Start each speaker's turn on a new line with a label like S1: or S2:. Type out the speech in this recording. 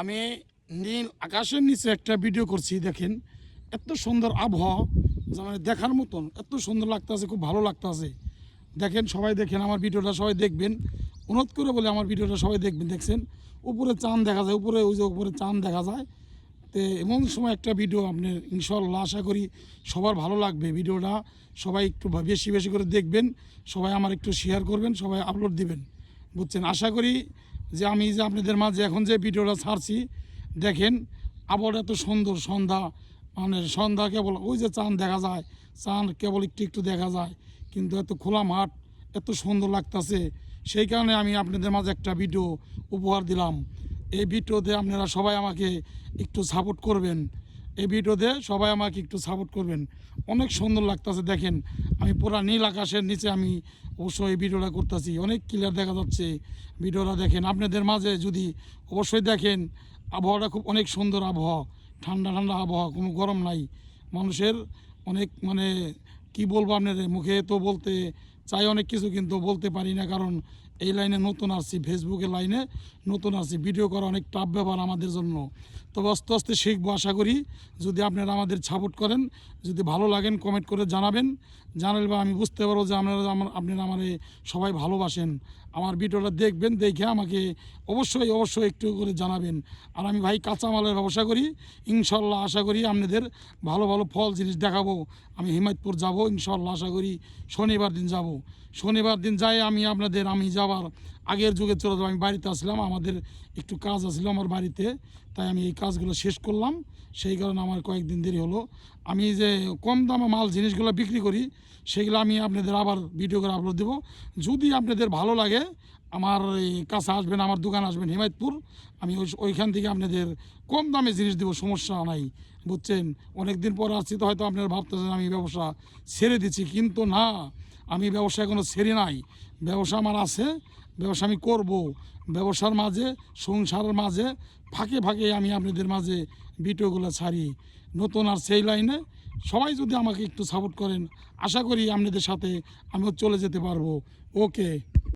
S1: আমি নীল আকাশের নিচে একটা ভিডিও করছি। দেখেন এত সুন্দর আবহাওয়া, মানে দেখার মতন, এত সুন্দর লাগতেছে, খুব ভালো লাগতেছে। দেখেন সবাই দেখেন আমার ভিডিওটা, সবাই দেখবেন, অনুরোধ করে বলে আমার ভিডিওটা সবাই দেখবেন। দেখছেন উপরে চাঁদ দেখা যায়, উপরে ওই যে উপরে চাঁদ দেখা যায়। তো এমন সময় একটা ভিডিও আপনার ইনশাল্লাহ আশা করি সবার ভালো লাগবে ভিডিওটা। সবাই একটু বেশি বেশি করে দেখবেন, সবাই আমার একটু শেয়ার করবেন, সবাই আপলোড দিবেন, বুঝছেন। আশা করি যে আমি যে আপনাদের মাঝে এখন যে ভিডিওটা ছাড়ছি, দেখেন আবহাওয়াটা এত সুন্দর, সন্ধ্যা মানে সন্ধ্যা কেবল ওই যে চাঁদ দেখা যায়, চাঁদ কেবল একটু একটু দেখা যায়, কিন্তু এত খোলা মাঠ, এত সুন্দর লাগতেছে। সেই কারণে আমি আপনাদের মাঝে একটা ভিডিও উপহার দিলাম। এই ভিডিওতে আপনারা সবাই আমাকে একটু সাপোর্ট করবেন, এই ভিডিওতে সবাই আমাকে একটু সাপোর্ট করবেন। অনেক সুন্দর লাগতেছে। দেখেন আমি পুরা নীল আকাশের নিচে আমি অবশ্যই এই ভিডিওটা করতেছি, অনেক ক্লিয়ার দেখা যাচ্ছে ভিডিওটা। দেখেন আপনাদের মাঝে যদি অবশ্যই দেখেন, আবহাওয়াটা খুব অনেক সুন্দর আবহাওয়া, ঠান্ডা ঠান্ডা আবহাওয়া, কোনো গরম নাই। মানুষের অনেক মানে কি বলবো, আপনাদের মুখে তো বলতে চাই অনেক কিছু, কিন্তু বলতে পারি না, কারণ এই লাইনে নতুন আসছি, ফেসবুকের লাইনে নতুন আসছি। ভিডিও করা অনেক টাফ ব্যাপার আমাদের জন্য, তবে আস্তে আস্তে শিখবো আশা করি। যদি আপনারা আমাদের সাপোর্ট করেন, যদি ভালো লাগেন কমেন্ট করে জানাবেন, জানালে বা আমি বুঝতে পারবো যে আপনারা আমার সবাই ভালোবাসেন। আমার ভিডিওটা দেখবেন, দেখে আমাকে অবশ্যই অবশ্যই একটু করে জানাবেন। আর আমি ভাই কাঁচামালের ব্যবসা করি, ইনশাল্লাহ আশা করি আপনাদের ভালো ভালো ফল জিনিস দেখাবো। আমি হিমায়তপুর যাব ইনশাল্লাহ, আশা করি শনিবার দিন যাব। শনিবার দিন যাই আমি আপনাদের, আমি যাবার আগের যুগে চলে যাবো। আমি বাড়িতে আসলাম, আমাদের একটু কাজ আসলো আমার বাড়িতে, তাই আমি এই কাজগুলো শেষ করলাম। সেই কারণে আমার কয়েকদিন দেরি হলো। আমি যে কম দামে মাল জিনিসগুলো বিক্রি করি, সেগুলো আমি আপনাদের আবার ভিডিও করে আপলোড দেবো। যদি আপনাদের ভালো লাগে আমার এই কাছে আসবেন, আমার দোকান আসবেন হিমায়তপুর, আমি ওইখান থেকে আপনাদের কম দামে জিনিস দেবো, সমস্যা নাই, বুঝছেন। অনেক দিন পর আসছি তো হয়তো আপনারা ভাবতেছেন আমি ব্যবসা ছেড়ে দিচ্ছি, কিন্তু না, আমি ব্যবসা এখনও ছেড়ে নাই। ব্যবসা আমার আছে, ব্যবসা আমি করব। ব্যবসার মাঝে, সংসারের মাঝে ফাঁকে ফাঁকে আমি আপনাদের মাঝে ভিডিওগুলো ছাড়ি নতুন। আর সেই লাইনে সবাই যদি আমাকে একটু সাপোর্ট করেন, আশা করি আপনাদের সাথে আমিও চলে যেতে পারবো। ওকে।